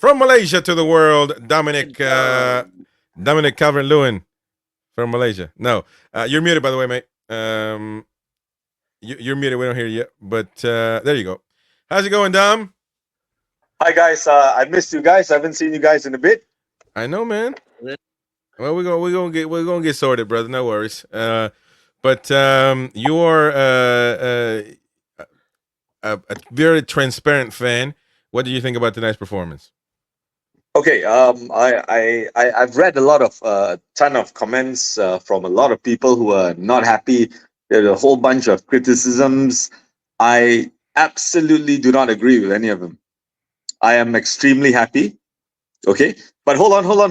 From Malaysia to the world, Dominic Calvert-Lewin from Malaysia. No, you're muted, by the way, mate. You're muted. We don't hear you. But there you go. How's it going, Dom? Hi guys, I missed you guys. I haven't seen you guys in a bit. I know, man. Well, we're gonna get sorted, brother. No worries. But you are a very transparent fan. What do you think about tonight's performance? Okay, I've read a lot of ton of comments from a lot of people who are not happy. There's a whole bunch of criticisms. I absolutely do not agree with any of them. I am extremely happy. Okay, but hold on. Before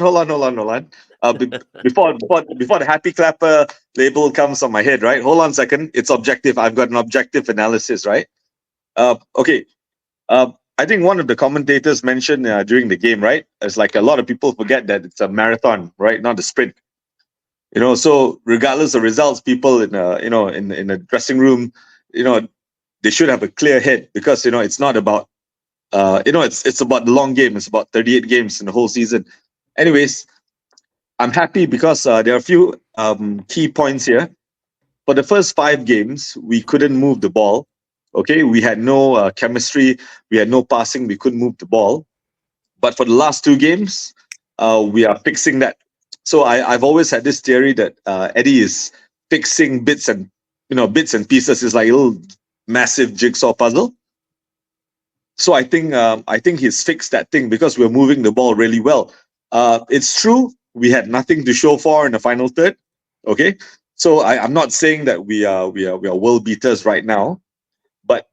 the happy clapper label comes on my head, right? Hold on a second. It's objective. I've got an objective analysis, right? Okay. I think one of the commentators mentioned during the game, right? It's like a lot of people forget that it's a marathon, right? Not a sprint. So regardless of results, people in the dressing room, they should have a clear head because it's not about it's about the long game. It's about 38 games in the whole season. Anyways, I'm happy because there are a few key points here. For the first 5 games, we couldn't move the ball. Okay, we had no chemistry, we had no passing, we couldn't move the ball. But for the last 2 games, we are fixing that. So I've always had this theory that Eddie is fixing bits and pieces. It's like a little massive jigsaw puzzle. So I think he's fixed that thing because we're moving the ball really well. It's true we had nothing to show for in the final third. Okay, so I'm not saying that we are world beaters right now. But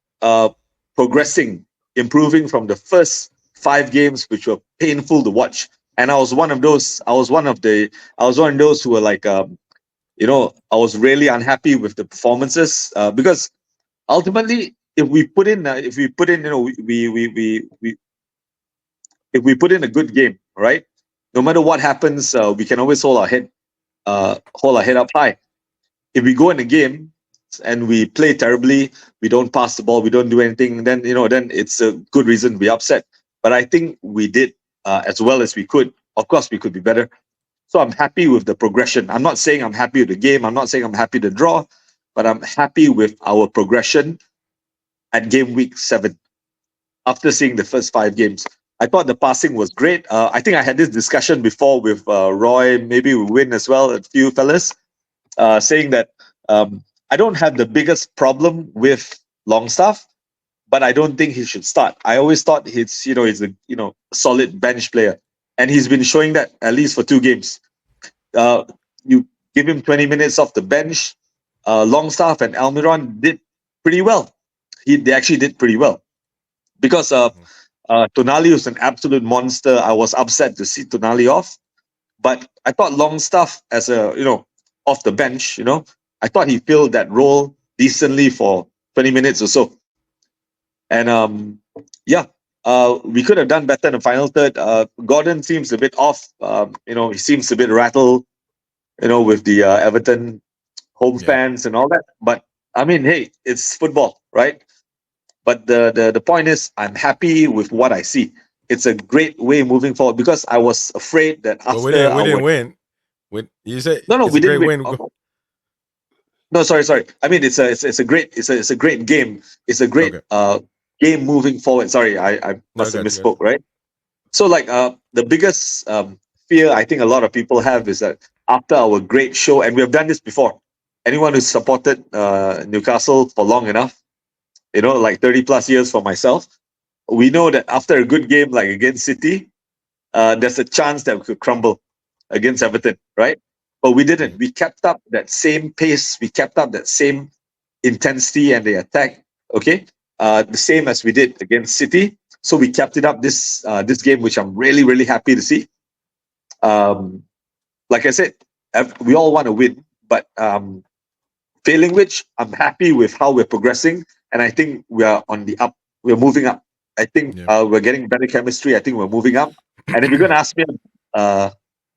progressing, improving from the first 5 games, which were painful to watch, and I was one of those. I was one of those who were like, I was really unhappy with the performances because ultimately, if we put in, if we put in a good game, right? No matter what happens, we can always hold our head up high. If we go in a game and we play terribly, we don't pass the ball, we don't do anything, then it's a good reason to be upset. But I think we did as well as we could. Of course, we could be better. So I'm happy with the progression. I'm not saying I'm happy with the game. I'm not saying I'm happy to draw, but I'm happy with our progression at game week 7. After seeing the first 5 games, I thought the passing was great. I think I had this discussion before with Roy, maybe we win as well, a few fellas, saying that I don't have the biggest problem with Longstaff, but I don't think he should start. I always thought he's a solid bench player, and he's been showing that at least for 2 games. You give him 20 minutes off the bench. Longstaff and Almiron did pretty well. They actually did pretty well because Tonali was an absolute monster. I was upset to see Tonali off, but I thought Longstaff as off the bench, I thought he filled that role decently for 20 minutes or so. And we could have done better in the final third. Gordon seems a bit off. He seems a bit rattled, with the Everton home fans and all that. But I mean, hey, it's football, right? But the point is, I'm happy with what I see. It's a great way moving forward because I was afraid that after we didn't win. You said no, we didn't win. Win. No, sorry. I mean, it's a great game. It's a great game moving forward. Sorry, I must have misspoke, right? So like the biggest fear I think a lot of people have is that after our great show, and we have done this before, anyone who's supported Newcastle for long enough, like 30 plus years for myself, we know that after a good game like against City, there's a chance that we could crumble against Everton, right? But we didn't. We kept up that same pace. We kept up that same intensity and the attack. Okay, the same as we did against City. So we kept it up this game, which I'm really, really happy to see. Like I said, we all want to win, but failing which, I'm happy with how we're progressing, and I think we are on the up. We're moving up. I think we're getting better chemistry. I think we're moving up. And if you're going to ask me,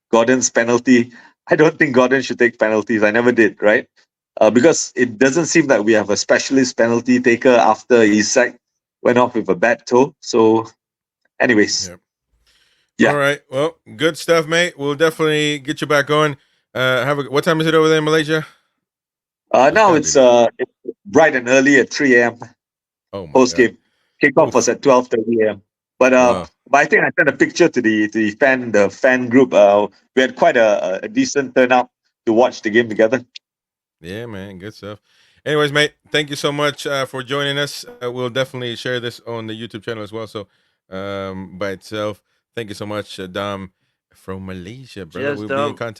Gordon's penalty, I don't think Gordon should take penalties. I never did, right? Because it doesn't seem that we have a specialist penalty taker after Isak went off with a bad toe. So, anyways. Yeah. All right. Well, good stuff, mate. We'll definitely get you back on. What time is it over there in Malaysia? It's Now gotta be late. it's bright and early at 3 a.m. Oh my Post god. game. Kickoff was Oof. at 12:30 a.m. Wow. But I think I sent a picture to the fan group. We had quite a decent turnout to watch the game together. Yeah, man. Good stuff. Anyways, mate, thank you so much for joining us. We'll definitely share this on the YouTube channel as well. So, by itself, thank you so much, Dom from Malaysia, brother. Cheers, We'll be in Dom. contact.